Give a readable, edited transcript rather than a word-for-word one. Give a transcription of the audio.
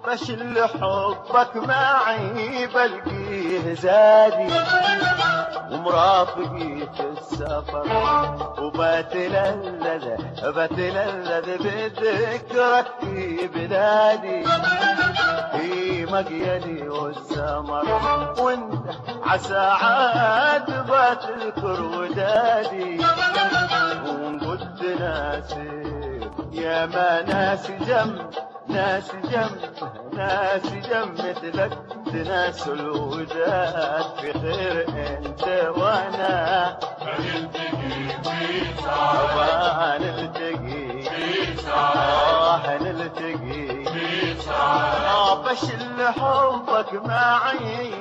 بشل حبك معي بلقيه زادي، ومرافقي في السفر وبتلذذ بذكرك في بلادي، في مقيدي والسمر وانت عسى عاد بتذكر ودادي، وقلت ناسي يا ما ناسي جنب ناسي جنب مثلك تناسوا الوداد، في خير انت وانا هنلتقي في سعادة، هنلتقي في سعادة، هنلتقي في سعادة. بشل حبك معي